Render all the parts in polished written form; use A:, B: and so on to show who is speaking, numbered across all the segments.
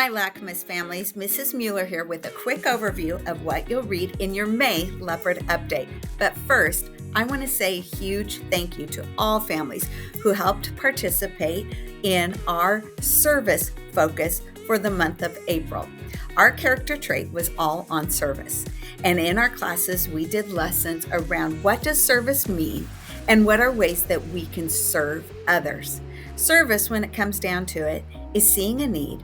A: Hi, Lacamas families. Mrs. Mueller here with a quick overview of what you'll read in your May Leopard update. But first, I want to say a huge thank you to all families who helped participate in our service focus for the month of April. Our character trait was all on service. And in our classes, we did lessons around what does service mean and what are ways that we can serve others. Service, when it comes down to it, is seeing a need,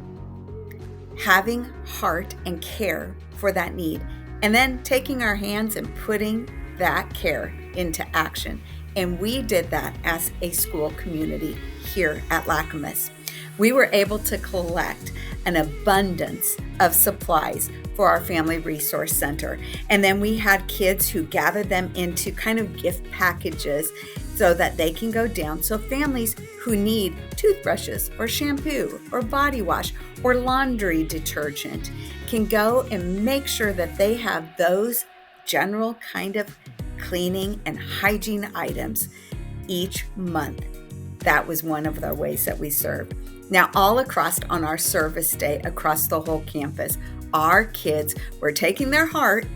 A: having heart and care for that need, and then taking our hands and putting that care into action. And we did that as a school community here at Lacamas. We were able to collect an abundance of supplies for our Family Resource Center. And then we had kids who gathered them into kind of gift packages so that they can go down. So families who need toothbrushes or shampoo or body wash or laundry detergent can go and make sure that they have those general kind of cleaning and hygiene items each month. That was one of the ways that we served. Now, all across on our service day, across the whole campus, our kids were taking their heart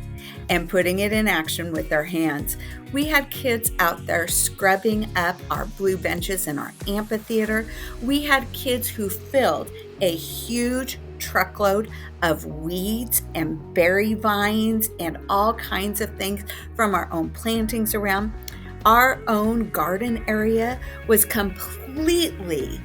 A: and putting it in action with their hands. We had kids out there scrubbing up our blue benches in our amphitheater. We had kids who filled a huge truckload of weeds and berry vines and all kinds of things from our own plantings around. Our own garden area was completely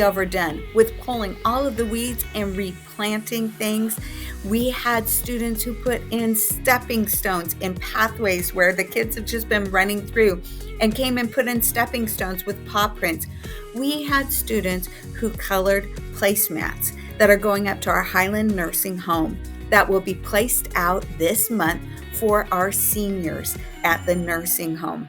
A: overdone with pulling all of the weeds and replanting things. We had students who put in stepping stones in pathways where the kids have just been running through and came and put in stepping stones with paw prints. We had students who colored placemats that are going up to our Highland Nursing Home that will be placed out this month for our seniors at the nursing home.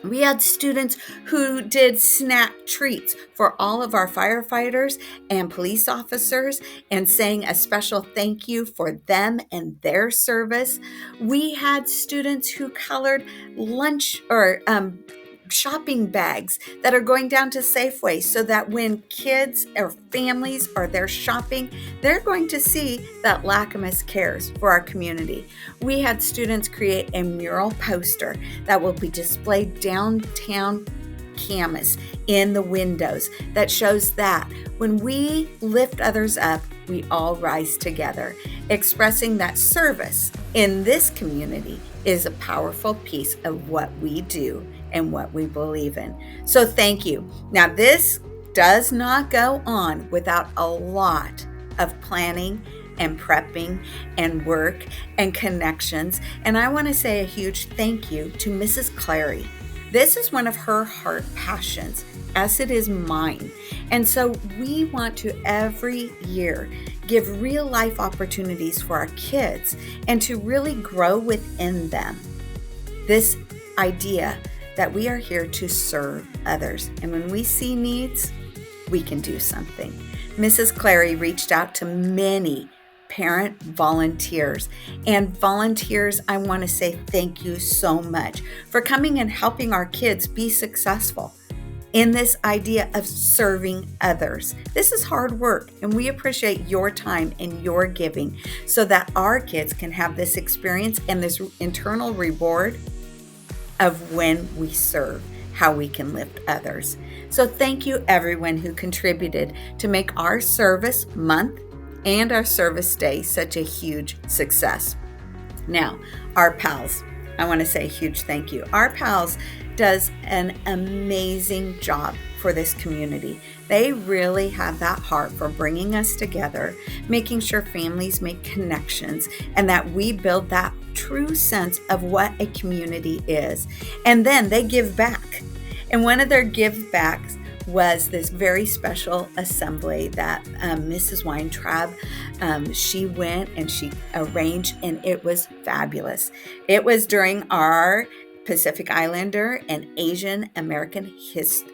A: We had students who did snack treats for all of our firefighters and police officers and saying a special thank you for them and their service. We had students who colored lunch or shopping bags that are going down to Safeway so that when kids or families are there shopping, they're going to see that Lacamas cares for our community. We had students create a mural poster that will be displayed downtown Camas in the windows that shows that when we lift others up, we all rise together, expressing that service in this community is a powerful piece of what we do and what we believe in. So thank you. Now, this does not go on without a lot of planning and prepping and work and connections. And I want to say a huge thank you to Mrs. Clary. This is one of her heart passions, as it is mine. And so we want to every year give real life opportunities for our kids and to really grow within them this idea that we are here to serve others. And when we see needs, we can do something. Mrs. Clary reached out to many parent volunteers. And volunteers, I want to say thank you so much for coming and helping our kids be successful in this idea of serving others. This is hard work, and we appreciate your time and your giving so that our kids can have this experience and this internal reward of when we serve, how we can lift others. So thank you everyone who contributed to make our service month and our service day such a huge success. Now, our pals, I want to say a huge thank you. Our pals does an amazing job for this community. They really have that heart for bringing us together, making sure families make connections, and that we build that true sense of what a community is. And then they give back. And one of their give backs was this very special assembly that Mrs. Weintraub, she went and she arranged, and it was fabulous. It was during our Pacific Islander and Asian American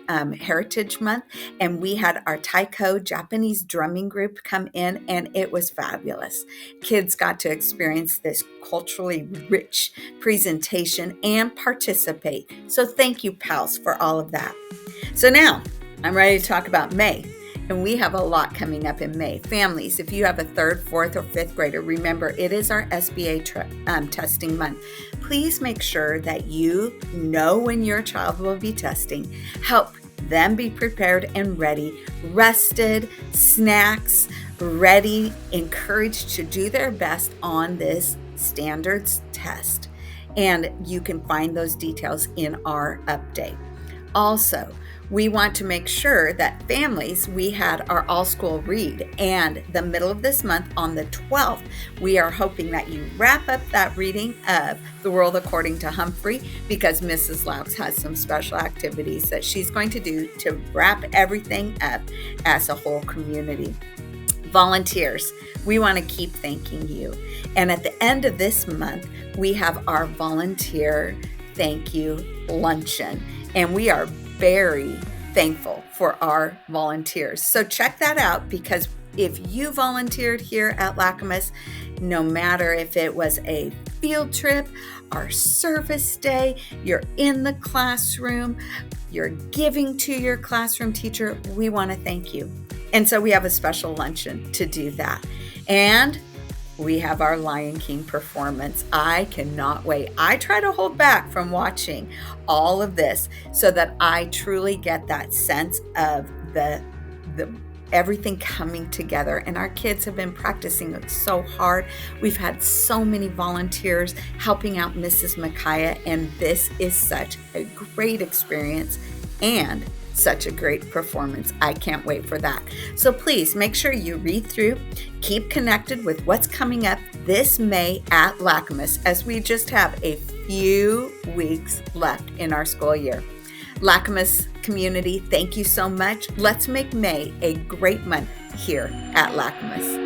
A: Heritage Month, and we had our Taiko Japanese drumming group come in, and it was fabulous. Kids got to experience this culturally rich presentation and participate. So thank you, pals, for all of that. So now I'm ready to talk about May. And we have a lot coming up in May. Families, if you have a 3rd, 4th, or 5th grader, remember it is our SBA testing month. Please make sure that you know when your child will be testing. Help them be prepared and ready, rested, snacks, ready, encouraged to do their best on this standards test. And you can find those details in our update. Also, we want to make sure that families, we had our all-school read, and the middle of this month on the 12th, we are hoping that you wrap up that reading of The World According to Humphrey, because Mrs. Laux has some special activities that she's going to do to wrap everything up as a whole community. Volunteers, we want to keep thanking you. And at the end of this month, we have our volunteer thank you luncheon. And we are very thankful for our volunteers. So check that out, because if you volunteered here at Lacamas, no matter if it was a field trip, our service day, you're in the classroom, you're giving to your classroom teacher, we want to thank you. And so we have a special luncheon to do that. And we have our Lion King performance. I cannot wait. I try to hold back from watching all of this so that I truly get that sense of the everything coming together. And our kids have been practicing it so hard. We've had so many volunteers helping out Mrs. Micaiah, and this is such a great experience and such a great performance. I can't wait for that. So please make sure you read through, keep connected with what's coming up this May at Lacamas, as we just have a few weeks left in our school year. Lacamas community, thank you so much. Let's make May a great month here at Lacamas.